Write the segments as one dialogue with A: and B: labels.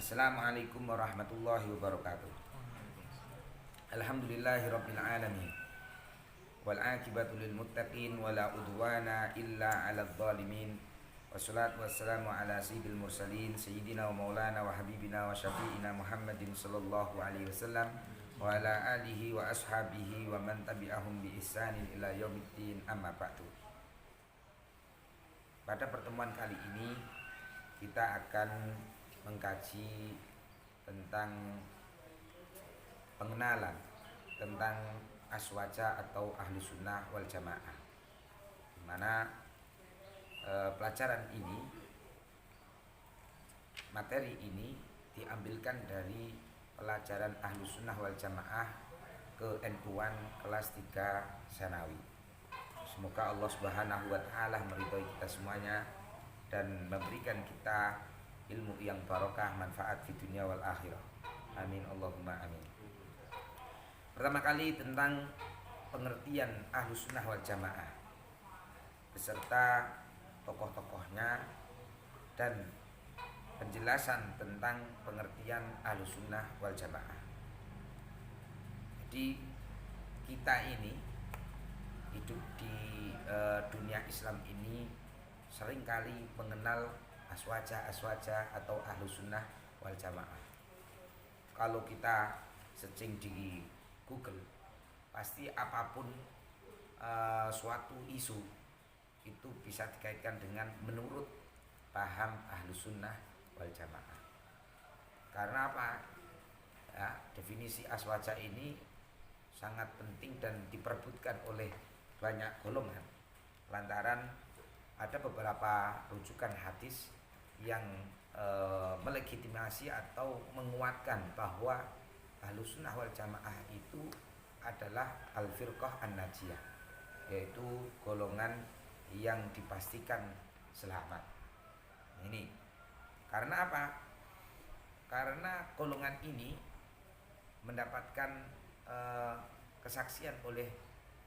A: Assalamualaikum warahmatullahi wabarakatuh. Alhamdulillahirabbil alamin. Wal aqibatu lil muttaqin wala udwana illa 'alal zalimin. Wassalatu wassalamu ala sayyidil mursalin sayyidina wa maulana wa habibina wa syafi'ina Muhammadin sallallahu alaihi wasallam wa ala alihi wa ashabihi wa man tabi'ahum bi ihsanin ila yaumiddin, amma ba'du. Pada pertemuan kali ini kita akan mengkaji tentang pengenalan tentang aswaja atau ahli sunnah wal jamaah, dimana pelajaran ini, materi ini diambilkan dari pelajaran ahli sunnah wal jamaah ke NU-an kelas 3 Sanawi. Semoga Allah Subhanahu wa taala meridhai kita semuanya dan memberikan kita ilmu yang barokah, manfaat di dunia wal akhirah. Amin Allahumma amin. Pertama kali tentang pengertian Ahlus Sunnah wal Jamaah beserta tokoh-tokohnya dan penjelasan tentang pengertian Ahlus Sunnah wal Jamaah. Jadi kita ini hidup di dunia Islam ini seringkali mengenal aswaja atau Ahlus Sunnah wal Jamaah. Kalau kita searching di Google, pasti apapun suatu isu itu bisa dikaitkan dengan menurut paham Ahlus Sunnah wal Jamaah. Karena apa? Ya, definisi aswaja ini sangat penting dan diperebutkan oleh banyak golongan lantaran ada beberapa rujukan hadis yang melegitimasi atau menguatkan bahwa Ahlus Sunnah wal Jamaah itu adalah al-firqah an-najiyah, yaitu golongan yang dipastikan selamat. Ini karena apa? Karena golongan ini mendapatkan kesaksian oleh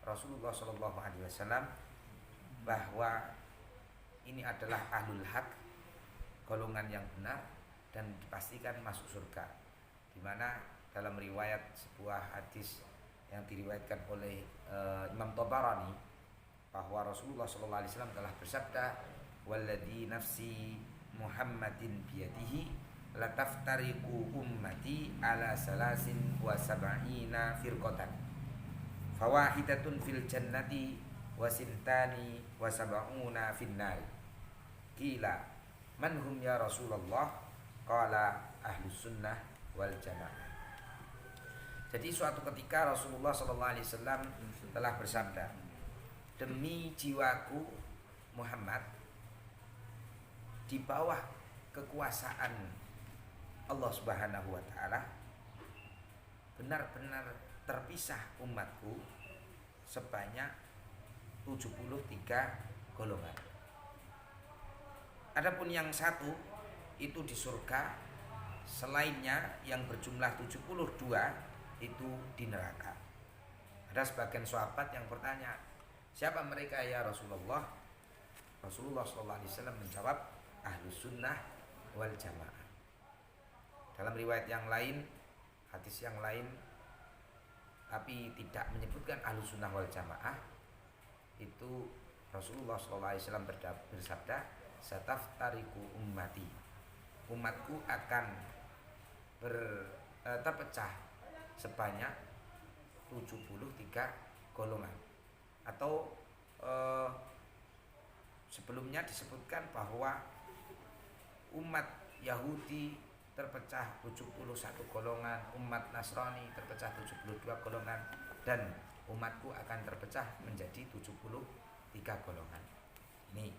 A: Rasulullah SAW bahwa ini adalah ahlul haq, golongan yang benar dan dipastikan masuk surga. Di mana dalam riwayat sebuah hadis yang diriwayatkan oleh Imam Tabarani bahwa Rasulullah SAW telah bersabda, "Walladzi nafsi Muhammadin biyadihi lataftariqu ummati ala salasin wa sab'ina firqatan fawahidatun fil jannati wa sintani wa sab'una finnar." Qila man hum ya Rasulullah? Qala Ahlus Sunnah wal Jamaah. Jadi suatu ketika Rasulullah SAW telah bersabda, "Demi jiwaku Muhammad, di bawah kekuasaan Allah Subhanahu wa taala benar-benar terpisah umatku sebanyak 73 golongan. Adapun yang satu itu di surga, selainnya yang berjumlah 72 itu di neraka." Ada sebagian sahabat yang bertanya, "Siapa mereka ya Rasulullah?" Rasulullah SAW menjawab, Ahlus Sunnah wal Jamaah. Dalam riwayat yang lain, hadis yang lain, tapi tidak menyebutkan Ahlus Sunnah wal Jamaah, itu Rasulullah SAW bersabda, "Sataftariku ummati." Umatku akan terpecah sebanyak 73 golongan. Atau sebelumnya disebutkan bahwa umat Yahudi terpecah 71 golongan, umat Nasrani terpecah 72 golongan, dan umatku akan terpecah menjadi 73 golongan. Ini.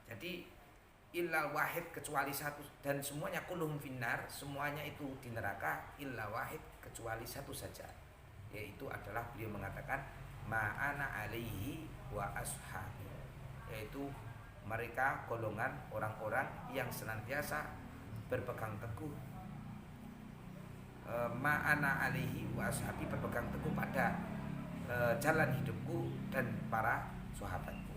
A: Jadi illal wahid, kecuali satu, dan semuanya kulluhum finnar, semuanya itu di neraka, illa wahid, kecuali satu saja, yaitu adalah beliau mengatakan ma'ana alaihi wa ashabi, yaitu mereka golongan orang-orang yang senantiasa berpegang teguh ma'ana alaihi wa ashabi, berpegang teguh pada jalan hidupku dan para sahabatku.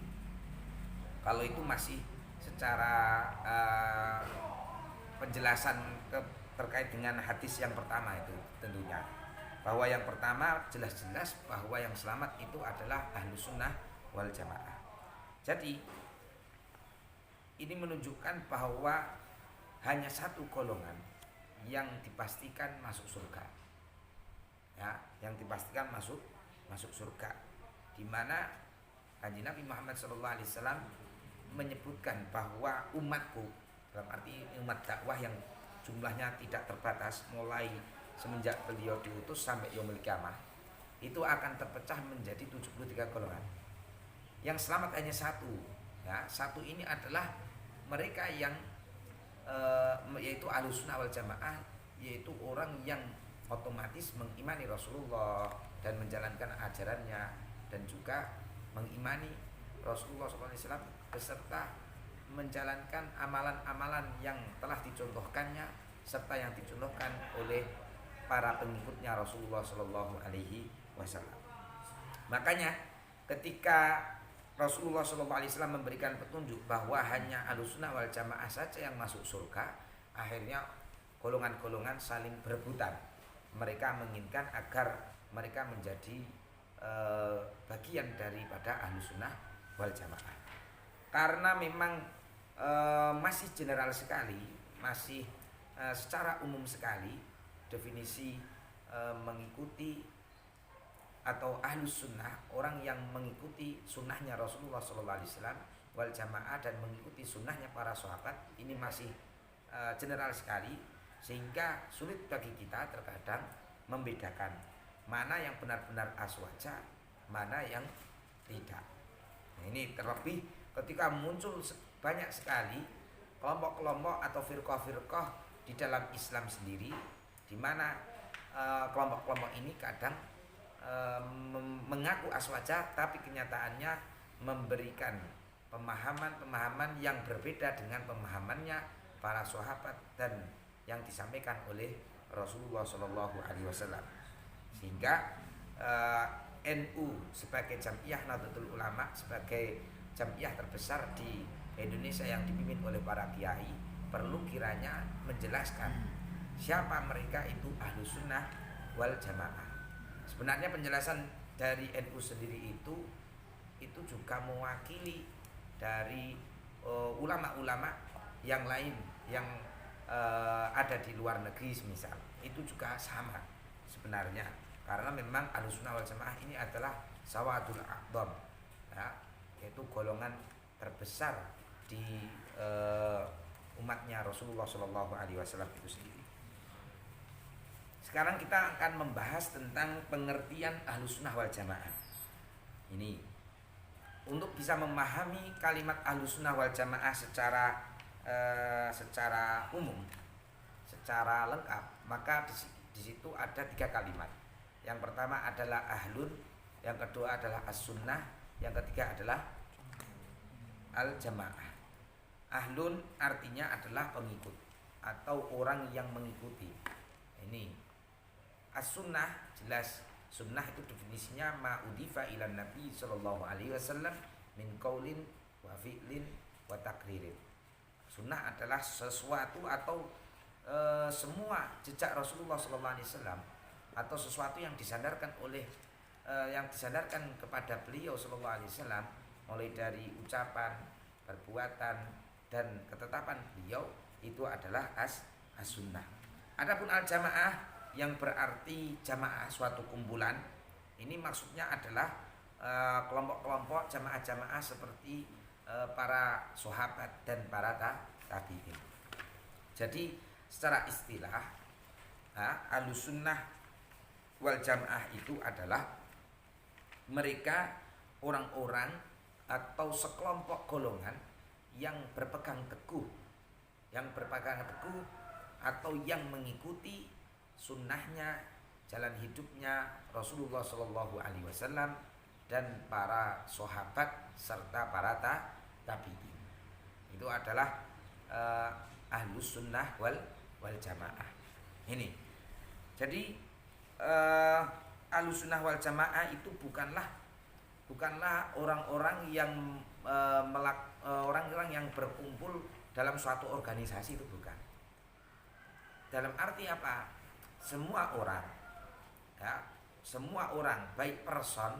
A: Kalau itu masih secara penjelasan terkait dengan hadis yang pertama itu tentunya, bahwa yang pertama jelas-jelas bahwa yang selamat itu adalah Ahlus Sunnah wal Jamaah. Jadi ini menunjukkan bahwa hanya satu golongan yang dipastikan masuk surga, ya, yang dipastikan masuk surga, di mana Kanjeng Nabi Muhammad SAW menyebutkan bahwa umatku, dalam arti umat dakwah yang jumlahnya tidak terbatas mulai semenjak beliau diutus sampai yaumul kiamah, itu akan terpecah menjadi 73 golongan. Yang selamat hanya satu, ya, satu ini adalah mereka yang yaitu Ahlus Sunnah wal Jamaah, yaitu orang yang otomatis mengimani Rasulullah dan menjalankan ajarannya, dan juga mengimani Rasulullah SAW beserta menjalankan amalan-amalan yang telah dicontohkannya serta yang dicontohkan oleh para pengikutnya Rasulullah SAW. Makanya ketika Rasulullah SAW memberikan petunjuk bahwa hanya Ahlussunnah wal Jamaah saja yang masuk surga, akhirnya golongan-golongan saling berebutan. Mereka menginginkan agar mereka menjadi bagian daripada Ahlussunnah wal Jamaah. Karena memang masih general sekali, masih secara umum sekali definisi mengikuti atau Ahlus Sunnah, orang yang mengikuti sunnahnya Rasulullah SAW wal Jamaah dan mengikuti sunnahnya para sahabat, ini masih general sekali, sehingga sulit bagi kita terkadang membedakan mana yang benar-benar aswaja, mana yang tidak. Nah, ini terlebih ketika muncul banyak sekali kelompok-kelompok atau firqah-firqah di dalam Islam sendiri, di mana kelompok-kelompok ini kadang mengaku aswaja, tapi kenyataannya memberikan pemahaman-pemahaman yang berbeda dengan pemahamannya para sahabat dan yang disampaikan oleh Rasulullah SAW. Sehingga NU sebagai Jamiah Nahdlatul Ulama, sebagai jamiah terbesar di Indonesia yang dipimpin oleh para kiai, perlu kiranya menjelaskan siapa mereka itu Ahlus Sunnah wal Jamaah. Sebenarnya penjelasan dari NU sendiri itu juga mewakili dari ulama-ulama yang lain yang ada di luar negeri semisal, itu juga sama sebenarnya, karena memang Ahlussunnah wal Jamaah ini adalah sawadul aqdam, ya, yaitu golongan terbesar di umatnya Rasulullah SAW itu sendiri. Sekarang kita akan membahas tentang pengertian Ahlussunnah wal Jamaah. Ini untuk bisa memahami kalimat Ahlussunnah wal Jamaah secara umum, secara lengkap, maka di situ ada 3 kalimat. Yang pertama adalah ahlun, yang kedua adalah as-sunnah, yang ketiga adalah al-jamaah. Ahlun artinya adalah pengikut atau orang yang mengikuti. Ini as-sunnah, jelas sunnah itu definisinya ma udifa ila Nabi sallallahu alaihi wasallam min qaulin wa fi'lin wa takririn. Sunnah adalah sesuatu atau semua jejak Rasulullah sallallahu alaihi wasallam atau sesuatu yang disandarkan oleh yang disandarkan kepada beliau sallallahu alaihi wasallam, mulai dari ucapan, perbuatan dan ketetapan beliau, itu adalah as-sunnah. Adapun al-jamaah yang berarti jamaah suatu kumpulan, ini maksudnya adalah kelompok-kelompok jamaah-jamaah seperti para sahabat dan para tabi'in. Jadi secara istilah Ahlussunnah wal Jamaah itu adalah mereka orang-orang atau sekelompok golongan yang berpegang teguh atau yang mengikuti sunnahnya, jalan hidupnya Rasulullah SAW dan para sahabat serta para tabi'in. Itu adalah Ahlus Sunnah wal Jamaah. Ini. Jadi Ahlus Sunnah wal Jamaah itu bukanlah orang-orang yang orang-orang yang berkumpul dalam suatu organisasi, itu bukan. dalam arti apa? Semua orang, ya, semua orang baik person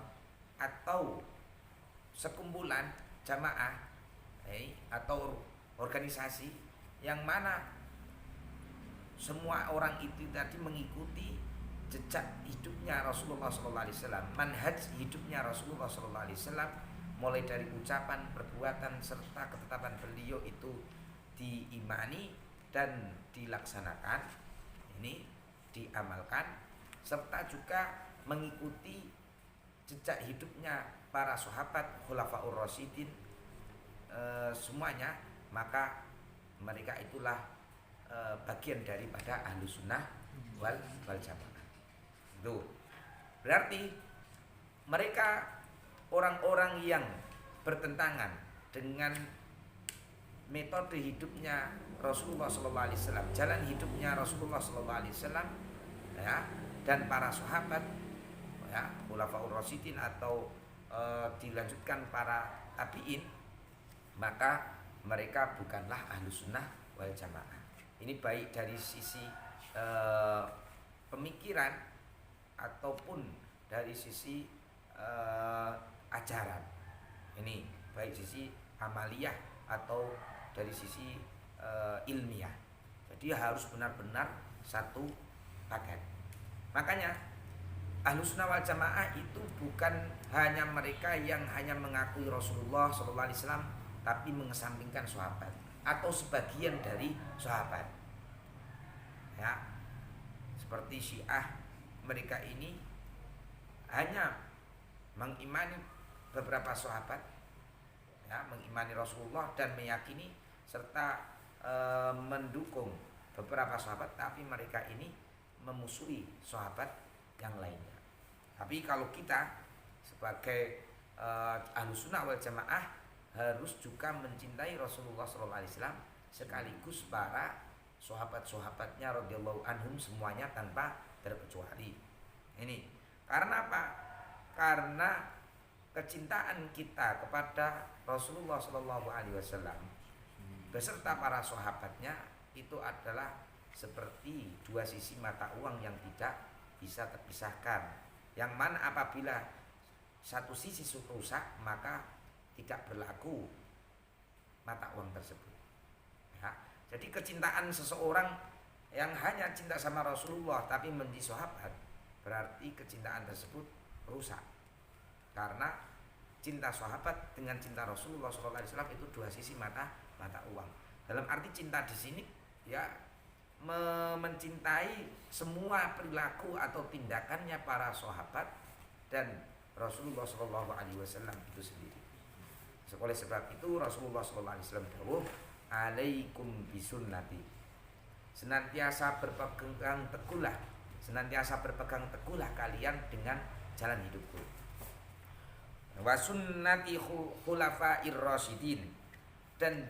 A: atau sekumpulan jamaah atau organisasi yang mana semua orang itu tadi mengikuti jejak hidupnya Rasulullah SAW, manhaj hidupnya Rasulullah SAW, mulai dari ucapan, perbuatan serta ketetapan beliau itu diimani dan dilaksanakan, ini diamalkan, serta juga mengikuti jejak hidupnya para sahabat khulafaur rasyidin semuanya, maka mereka itulah bagian daripada ahlu sunnah wal jamaah. Itu berarti mereka orang-orang yang bertentangan dengan metode hidupnya Rasulullah SAW, jalan hidupnya Rasulullah SAW, ya, dan para sahabat, ya, khulafaur rasyidin atau dilanjutkan para tabiin, maka mereka bukanlah ahlu sunnah wal jamaah. Ini baik dari sisi pemikiran ataupun dari sisi ajaran. Ini baik sisi amaliyah atau dari sisi ilmiah. Jadi harus benar-benar satu paket. Makanya Ahlus Sunnah wal Jamaah itu bukan hanya mereka yang hanya mengakui Rasulullah SAW tapi mengesampingkan sahabat atau sebagian dari sahabat. Ya, seperti Syiah, mereka ini hanya mengimani beberapa sahabat, ya, mengimani Rasulullah dan meyakini serta mendukung beberapa sahabat, tapi mereka ini memusuhi sahabat yang lainnya. Tapi kalau kita sebagai Ahlus Sunnah wal Jamaah harus juga mencintai Rasulullah SAW sekaligus para sahabat-sahabatnya radhiyallahu anhum semuanya tanpa terkecuali. Ini karena apa? Karena kecintaan kita kepada Rasulullah SAW beserta para sahabatnya itu adalah seperti dua sisi mata uang yang tidak bisa terpisahkan. Yang mana apabila satu sisi rusak, maka tidak berlaku mata uang tersebut. Ya. Jadi kecintaan seseorang yang hanya cinta sama Rasulullah tapi benci sahabat, berarti kecintaan tersebut rusak. Karena cinta sahabat dengan cinta Rasulullah SAW itu dua sisi mata uang. Dalam arti cinta di sini ya mencintai semua perilaku atau tindakannya para sahabat dan Rasulullah SAW itu sendiri. Oleh sebab itu Rasulullah SAW dawuh, alaikum bisunnati, senantiasa berpegang teguhlah kalian dengan jalan hidupku, wa sunnati khulafair rasyidin, dan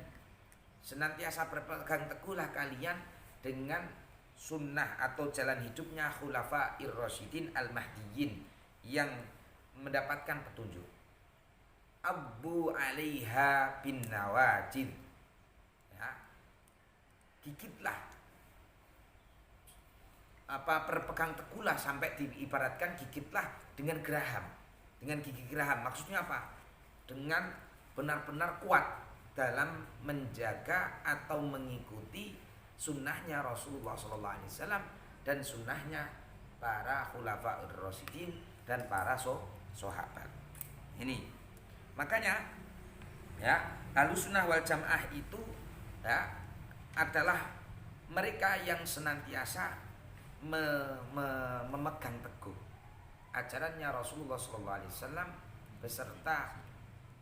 A: senantiasa berpegang teguhlah kalian dengan sunnah atau jalan hidupnya khulafair rasyidin al-mahdiyyin yang mendapatkan petunjuk. Abu alaiha bin nawajid, ya, gigitlah, berpegang teguhlah, sampai diibaratkan gigitlah dengan geraham, dengan gigi geraham. Maksudnya apa? Dengan benar-benar kuat dalam menjaga atau mengikuti sunnahnya Rasulullah SAW dan sunnahnya para khulafaur rasyidin dan para sahabat. Ini makanya ya Ahlus Sunnah wal Jamaah itu ya adalah mereka yang senantiasa memegang teguh ajarannya Rasulullah SAW beserta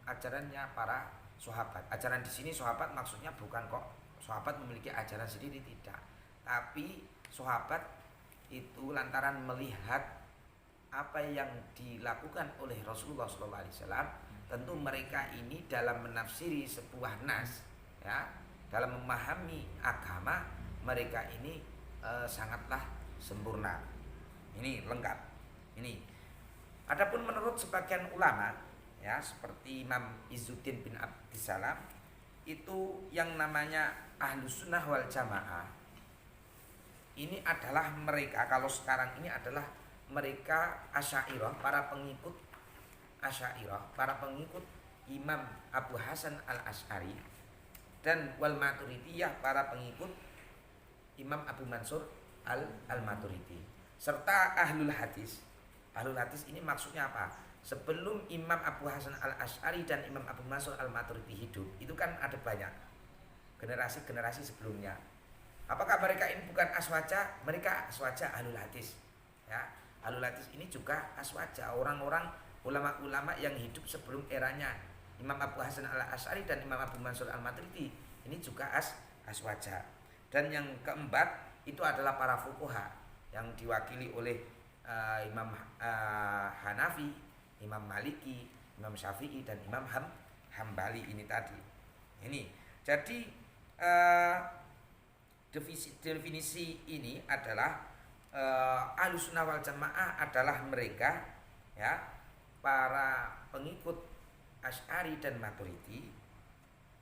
A: ajarannya para sahabat. Ajaran di sini sahabat maksudnya bukan kok sahabat memiliki ajaran sendiri, tidak, tapi sahabat itu lantaran melihat apa yang dilakukan oleh Rasulullah SAW. Tentu mereka ini dalam menafsiri sebuah nas, ya, dalam memahami agama mereka ini sangatlah sempurna. Ini lengkap. Ini. Adapun menurut sebagian ulama, ya, seperti Imam Izzuddin bin Abdissalam, itu yang namanya Ahlus Sunnah wal Jamaah ini adalah mereka, kalau sekarang ini adalah mereka Asy'ariyah, para pengikut Asy'ariyah, para pengikut Imam Abu Hasan al-Asy'ari, dan wal Maturidiyah, para pengikut Imam Abu Mansur al-Maturidi, serta ahlul hadis. Ahlul hadis ini maksudnya apa? Sebelum Imam Abu Hasan al-Asy'ari dan Imam Abu Mansur al-Maturidi hidup, itu kan ada banyak generasi-generasi sebelumnya. Apakah mereka ini bukan aswaja? Mereka aswaja ahlul hadis. Ya, ahlul hadis ini juga aswaja, orang-orang ulama-ulama yang hidup sebelum eranya Imam Abu Hasan al-Asy'ari dan Imam Abu Mansur al-Maturidi, ini juga aswaja. Dan yang keempat itu adalah para fuqaha yang diwakili oleh Imam Hanafi, Imam Maliki, Imam Syafi'i, dan Imam Hambali ini tadi. Ini jadi definisi ini adalah Ahlussunnah wal Jamaah adalah mereka, ya, para pengikut Asy'ari dan Maturidi,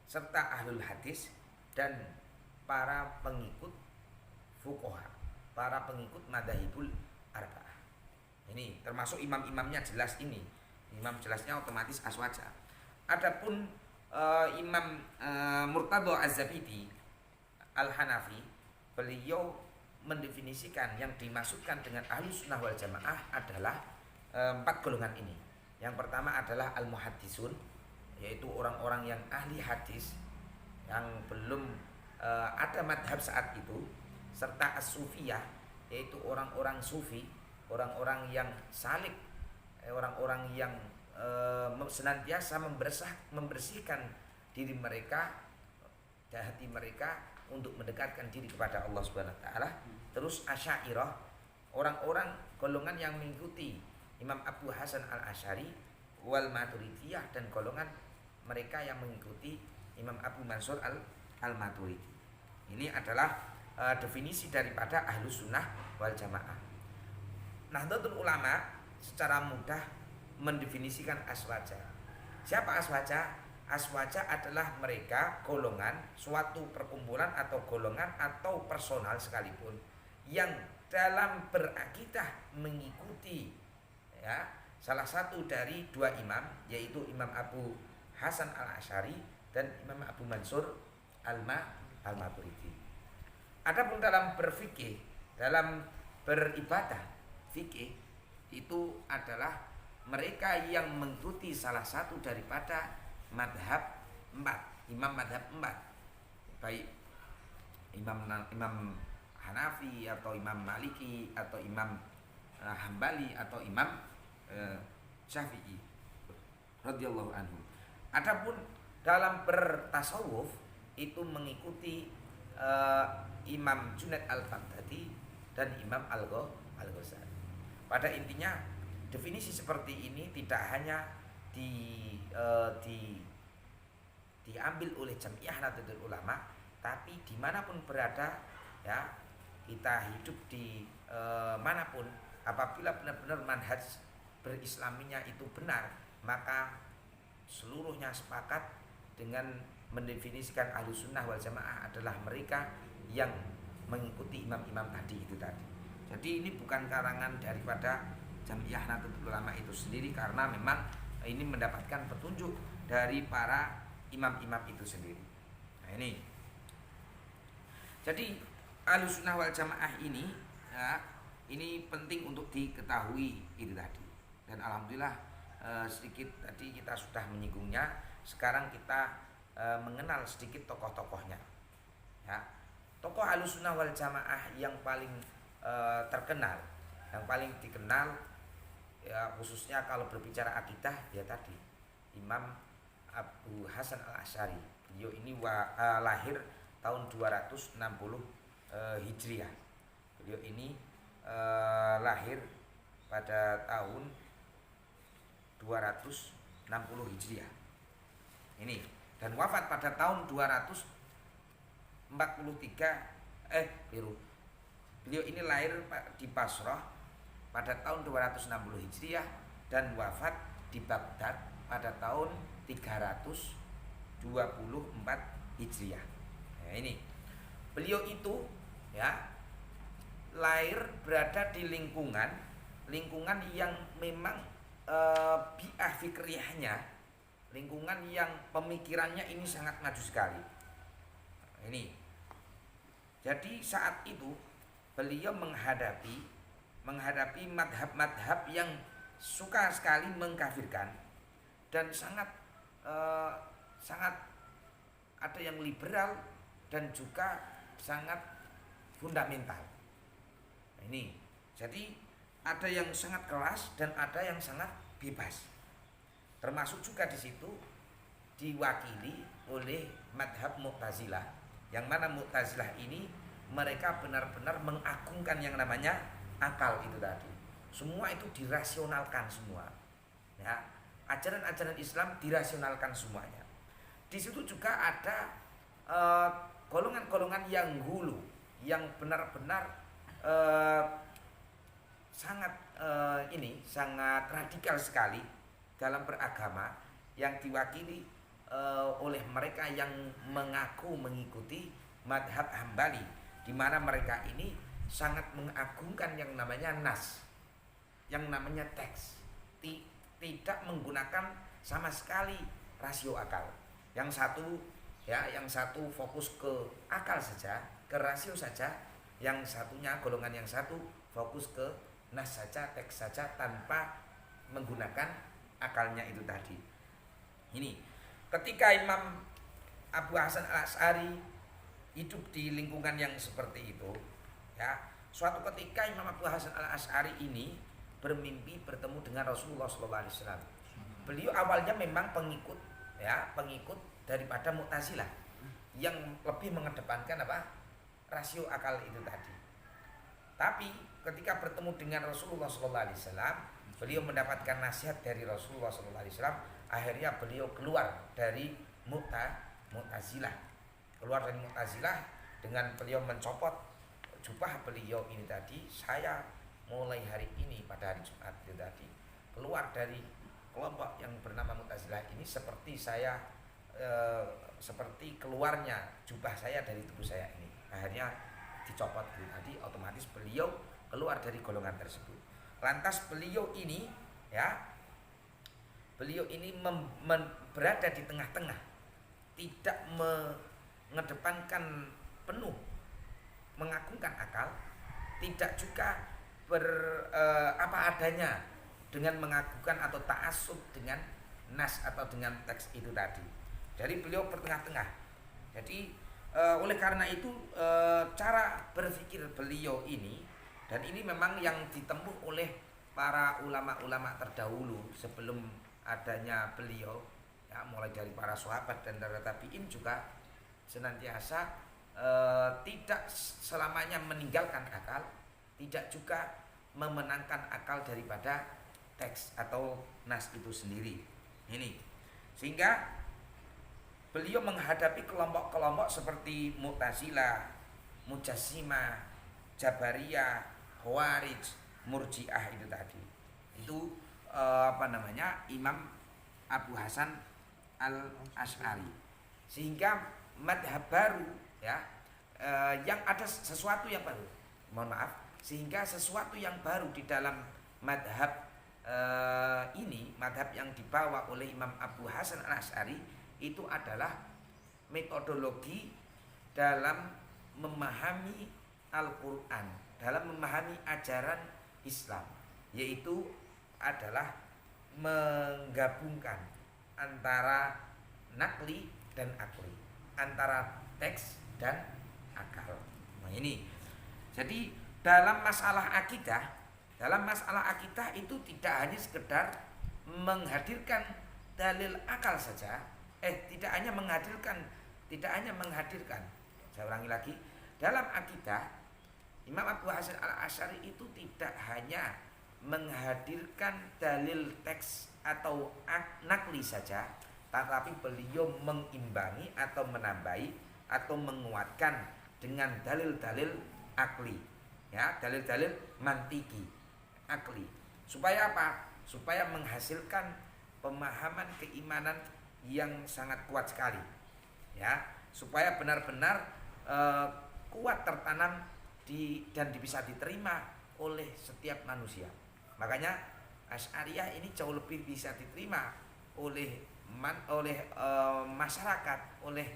A: serta ahlul hadis, dan para pengikut fuqaha, para pengikut madzhabul arba'ah. Ini termasuk imam-imamnya jelas ini. Imam jelasnya otomatis aswaja. Adapun Imam Murtadha Az-Zabidi Al-Hanafi, beliau mendefinisikan yang dimaksudkan dengan Ahlussunnah wal Jamaah adalah 4 golongan ini. Yang pertama adalah al-muhaddisun, yaitu orang-orang yang ahli hadis yang belum ada madhab saat itu, serta as-sufiyah, yaitu orang-orang sufi, orang-orang yang salik, orang-orang yang senantiasa membersihkan diri mereka dan hati mereka untuk mendekatkan diri kepada Allah Subhanahu wa taala. Terus Asy'ariyah, orang-orang golongan yang mengikuti Imam Abu Hasan al-Asy'ari, wal Maturidiyah, dan golongan mereka yang mengikuti Imam Abu Mansur al-Maturidi. Ini adalah definisi daripada Ahlussunnah wal Jamaah. Nahdlatul Ulama secara mudah mendefinisikan aswaja. Siapa aswaja? Aswaja adalah mereka golongan, suatu perkumpulan atau golongan atau personal sekalipun yang dalam berakidah mengikuti, ya, salah satu dari 2 imam, yaitu Imam Abu Hasan al-Asy'ari dan Imam Abu Mansur al-Maturidi. Adapun dalam berfikih, dalam beribadah, fikih itu adalah mereka yang mengikuti salah satu daripada madhab 4, imam madhab 4, baik imam Hanafi atau Imam Maliki atau Imam Hambali atau Imam Syafi'i radhiyallahu anhu. Adapun dalam bertasawuf itu mengikuti Imam Junaid al-Baghdadi dan Imam al-Ghazali. Pada intinya definisi seperti ini tidak hanya diambil oleh Jamiah Nahdlatul Ulama, tapi dimanapun berada, ya, kita hidup di manapun, apabila benar-benar manhaj berislaminya itu benar, maka seluruhnya sepakat dengan mendefinisikan Ahlussunnah wal Jamaah adalah mereka yang mengikuti imam-imam tadi itu tadi. Jadi ini bukan karangan daripada Jamiah Nahdlatul Ulama itu sendiri, karena memang ini mendapatkan petunjuk dari para imam-imam itu sendiri. Nah ini, jadi Ahlussunnah wal Jamaah ini, ya, ini penting untuk diketahui itu tadi. Dan alhamdulillah sedikit tadi kita sudah menyinggungnya. Sekarang kita mengenal sedikit tokoh-tokohnya. Ya, tokoh Ahlussunnah wal Jamaah yang paling terkenal, yang paling dikenal, ya, khususnya kalau berbicara akidah, ya tadi Imam Abu Hasan al-Asy'ari. Beliau ini lahir tahun 260 Hijriah. Beliau ini lahir pada tahun 260 Hijriah. Ini, dan wafat pada tahun 243. Beliau ini lahir di Basrah pada tahun 260 Hijriah dan wafat di Baghdad pada tahun 324 Hijriah. Nah, ini beliau itu, ya, lahir berada di lingkungan yang memang bi'ah fikriyahnya, lingkungan yang pemikirannya ini sangat maju sekali. Ini. Jadi saat itu beliau menghadapi madhab-madhab yang suka sekali mengkafirkan dan sangat ada yang liberal dan juga sangat fundamental. Ini. Jadi ada yang sangat keras dan ada yang sangat bebas. Termasuk juga di situ diwakili oleh madhab Mu'tazilah, yang mana Mu'tazilah ini mereka benar-benar mengagungkan yang namanya akal itu tadi. Semua itu dirasionalkan semua. Ya, ajaran-ajaran Islam dirasionalkan semuanya. Di situ juga ada golongan-golongan yang hulu, yang benar-benar sangat radikal sekali dalam beragama, yang diwakili oleh mereka yang mengaku mengikuti madhab Hambali, di mana mereka ini sangat mengagungkan yang namanya nas, yang namanya teks, tidak menggunakan sama sekali rasio akal. Yang satu fokus ke akal saja, ke rasio saja, yang satunya golongan yang satu fokus ke nas saja, teks saja, tanpa menggunakan akalnya itu tadi. Ini ketika Imam Abu Hasan Al-Asy'ari hidup di lingkungan yang seperti itu, ya, suatu ketika Imam Abu Hasan Al-Asy'ari ini bermimpi bertemu dengan Rasulullah SAW. Beliau awalnya memang pengikut daripada Mu'tazilah yang lebih mengedepankan rasio akal itu tadi. Tapi ketika bertemu dengan Rasulullah SAW, beliau mendapatkan nasihat dari Rasulullah SAW. Akhirnya beliau keluar dari Mu'tazilah. Keluar dari Mu'tazilah dengan beliau mencopot jubah beliau ini tadi. Saya mulai hari ini, pada hari Jumat itu tadi, keluar dari kelompok yang bernama Mu'tazilah ini seperti seperti keluarnya jubah saya dari tubuh saya ini. Akhirnya dicopot itu tadi, otomatis beliau keluar dari golongan tersebut. Lantas beliau ini berada di tengah-tengah, tidak mengedepankan penuh mengagungkan akal, tidak juga apa adanya dengan mengagungkan atau ta'assub dengan nas atau dengan teks itu tadi. Jadi beliau bertengah-tengah. Jadi oleh karena itu cara berpikir beliau ini, dan ini memang yang ditempuh oleh para ulama-ulama terdahulu sebelum adanya beliau, ya, mulai dari para sahabat dan para tabi'in juga senantiasa tidak selamanya meninggalkan akal, tidak juga memenangkan akal daripada teks atau nas itu sendiri. Ini sehingga beliau menghadapi kelompok-kelompok seperti Mu'tazilah, Mujassimah, Jabariyah, Khawarij, Murji'ah itu tadi. Itu Imam Abu Hasan Al-Asy'ari. Sehingga madhab baru, ya, yang ada sesuatu yang baru. Mohon maaf, sehingga sesuatu yang baru di dalam madhab ini, madhab yang dibawa oleh Imam Abu Hasan Al-Asy'ari, itu adalah metodologi dalam memahami Al-Quran, dalam memahami ajaran Islam, yaitu adalah menggabungkan antara nakli dan akli, antara teks dan akal. Nah ini, jadi dalam masalah akidah itu tidak hanya sekedar menghadirkan dalil akal saja, tidak hanya menghadirkan. Saya ulangi lagi, dalam akidah Imam Abu Hasan Al-Asy'ari itu tidak hanya menghadirkan dalil teks atau nakli saja, tetapi beliau mengimbangi atau menambahi atau menguatkan dengan dalil-dalil akli, ya, dalil-dalil mantiki akli. Supaya apa? Supaya menghasilkan pemahaman keimanan yang sangat kuat sekali, ya, supaya benar-benar kuat tertanam dan bisa diterima oleh setiap manusia. Makanya Asy'ariyah ini jauh lebih bisa diterima oleh masyarakat, oleh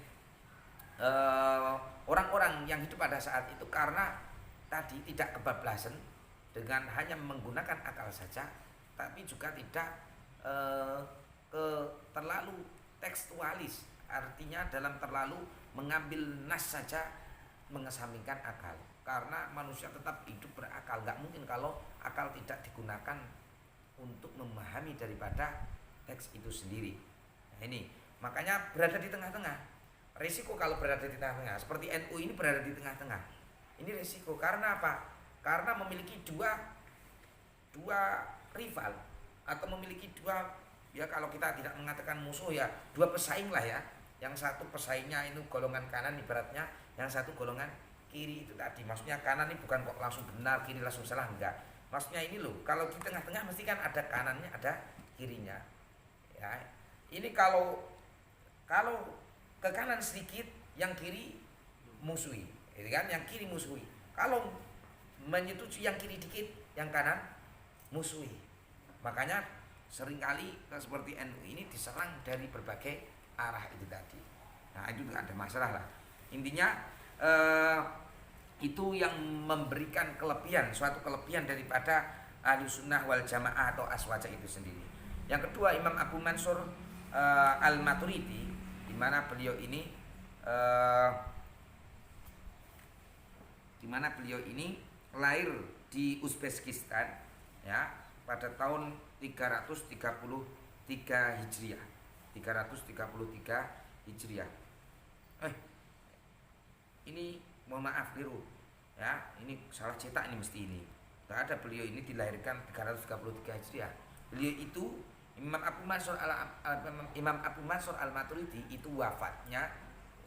A: orang-orang yang hidup pada saat itu, karena tadi tidak kebablasan dengan hanya menggunakan akal saja, tapi juga tidak terlalu tekstualis, artinya dalam terlalu mengambil nas saja mengesampingkan akal, karena manusia tetap hidup berakal. Nggak mungkin kalau akal tidak digunakan untuk memahami daripada teks itu sendiri. Nah, ini makanya berada di tengah-tengah. Risiko kalau berada di tengah-tengah, seperti NU ini berada di tengah-tengah, ini risiko. Karena apa? Karena memiliki dua rival, atau memiliki dua, ya kalau kita tidak mengatakan musuh, ya dua pesaing lah ya. Yang satu pesaingnya itu golongan kanan ibaratnya, yang satu golongan kiri itu tadi. Maksudnya kanan ini bukan kok langsung benar, kiri langsung salah, enggak. Maksudnya ini loh, kalau di tengah-tengah mesti kan ada kanannya, ada kirinya. Ya, ini kalau ke kanan sedikit, yang kiri musuhi, gitu kan? Yang kiri musuhi. Kalau menyetujui yang kiri dikit, yang kanan musuhi. Makanya seringkali seperti NU ini diserang dari berbagai arah itu tadi. Nah, itu tidak ada masalah lah. Intinya itu yang memberikan kelebihan, suatu kelebihan daripada Ahlussunnah wal Jamaah atau Aswaja itu sendiri. Yang kedua, Imam Abu Mansur Al-Maturidi, di mana beliau ini lahir di Uzbekistan ya pada tahun 333 Hijriah. 333 Hijriah. Ini mohon maaf keliru. Ya, ini salah cetak ini mesti ini. Tidak ada, beliau ini dilahirkan 333 Hijriah. Beliau itu Imam Abu Mansur Al-Maturidi itu wafatnya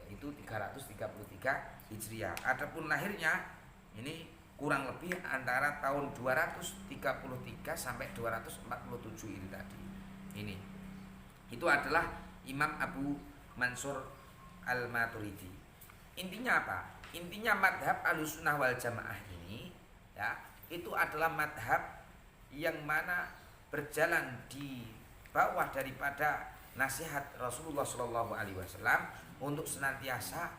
A: itu 333 Hijriah. Adapun lahirnya ini kurang lebih antara tahun 233 sampai 247 ini tadi. Ini. Itu adalah Imam Abu Mansur Al-Maturidi. Intinya apa? Intinya madhab Ahlussunnah wal Jamaah ini ya, itu adalah madhab yang mana berjalan di bawah daripada nasihat Rasulullah SAW untuk senantiasa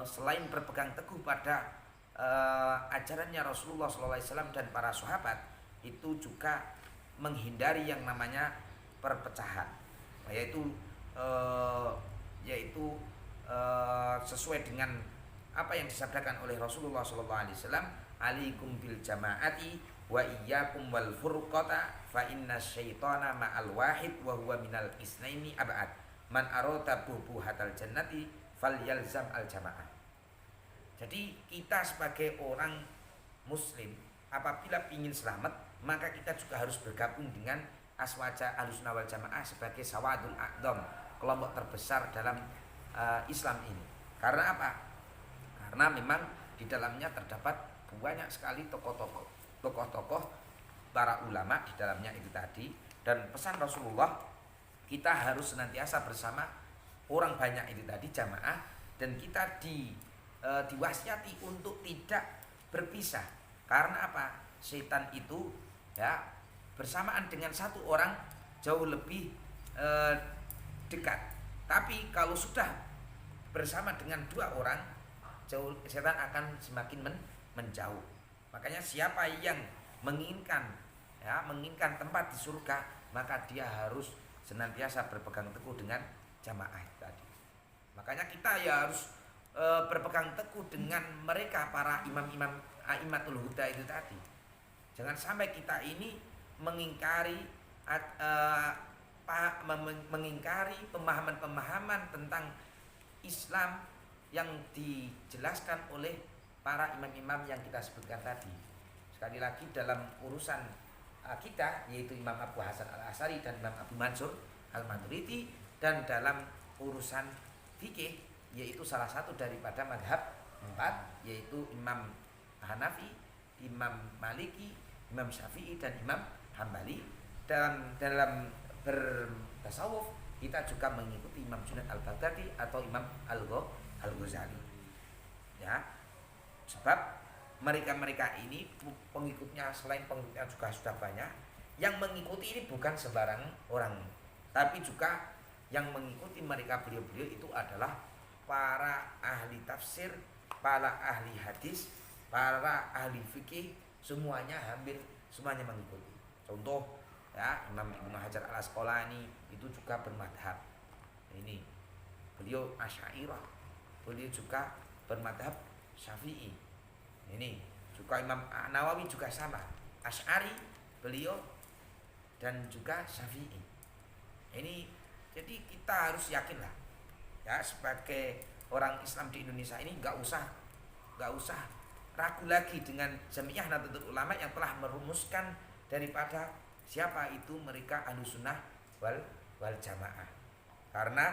A: selain berpegang teguh pada ajarannya Rasulullah SAW dan para sahabat, itu juga menghindari yang namanya perpecahan, yaitu sesuai dengan apa yang disabdakan oleh Rasulullah SAW, alaikum bil jamaati wa iyyakum wal furqata fa inna syaitana ma'al wahid wa huwa minal isnaini ab'ad man arada buhatal jannati falyalzam al jamaah. Jadi kita sebagai orang muslim apabila ingin selamat, maka kita juga harus bergabung dengan Aswaja Ahlussunnah wal Jamaah sebagai sawadul a'dham, kelompok terbesar dalam Islam ini. Karena apa? Karena memang di dalamnya terdapat banyak sekali tokoh-tokoh para ulama di dalamnya itu tadi. Dan pesan Rasulullah, kita harus senantiasa bersama orang banyak itu tadi, jamaah, dan kita diwasiati untuk tidak berpisah. Karena apa? Setan itu ya bersamaan dengan satu orang jauh lebih dekat. Tapi kalau sudah bersama dengan dua orang, jauh setan akan semakin menjauh. Makanya siapa yang menginginkan tempat di surga, maka dia harus senantiasa berpegang teguh dengan jamaah tadi. Makanya kita ya harus berpegang teguh dengan mereka, para imam-imam a'immatul huda itu tadi. Jangan sampai kita ini mengingkari pemahaman-pemahaman tentang Islam yang dijelaskan oleh para imam-imam yang kita sebutkan tadi. Sekali lagi, dalam urusan akidah yaitu Imam Abu Hasan Al-Asy'ari dan Imam Abu Mansur Al-Maturidi, dan dalam urusan fikih yaitu salah satu daripada madhab 4 yaitu Imam Hanafi, Imam Maliki, Imam Syafi'i dan Imam Hambali. Dalam bertasawuf kita juga mengikuti Imam Junaid Al-Baghdadi atau Imam Al-Ghazali. Ya. Sebab mereka-mereka ini pengikutnya, selain pengikutnya juga sudah banyak. Yang mengikuti ini bukan sembarang orang, tapi juga yang mengikuti mereka beliau-beliau itu adalah para ahli tafsir, para ahli hadis, para ahli fikih, semuanya hampir semuanya mengikuti. Contoh ya, Imam Ibnu Hajar Al Asqalani itu juga bermadhab. Ini beliau Asy'ariyah, beliau juga bermadhab Syafi'i. Ini juga Imam Nawawi juga sama, Asy'ari beliau dan juga Syafi'i. Ini jadi kita harus yakinlah ya, sebagai orang Islam di Indonesia ini nggak usah ragu lagi dengan Jamiah Nahdlatul Ulama yang telah merumuskan daripada siapa itu mereka Ahlussunnah wal Jamaah. Karena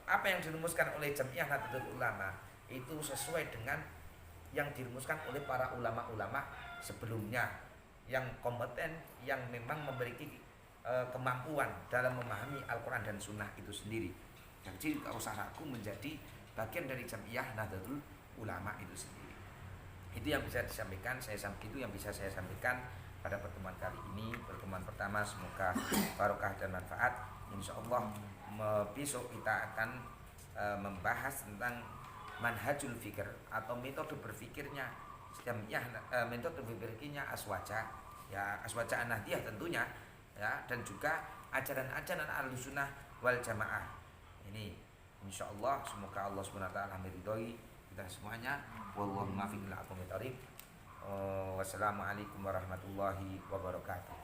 A: apa yang dirumuskan oleh Jamiah Nahdlatul Ulama itu sesuai dengan yang dirumuskan oleh para ulama-ulama sebelumnya yang kompeten, yang memang memiliki kemampuan dalam memahami Al-Quran dan Sunnah itu sendiri. Jadi tidak usah ragu menjadi bagian dari Jamiah Nahdlatul Ulama itu sendiri. Itu yang bisa disampaikan, itu yang bisa saya sampaikan pada pertemuan kali ini. Pertemuan pertama, semoga barokah dan manfaat. Insya Allah besok kita akan membahas tentang manhajul fikr atau metode berfikirnya Jamiah, metode berfikirnya Aswaja, ya Aswaja An-Nahdliyah tentunya ya, dan juga ajaran-ajaran Ahlussunnah wal Jamaah. Ini insyaallah semoga Allah Subhanahu wa taala meridhoi kita semuanya. Wallahu muwaffiq ila aqwamit thoriq. Wassalamualaikum warahmatullahi wabarakatuh.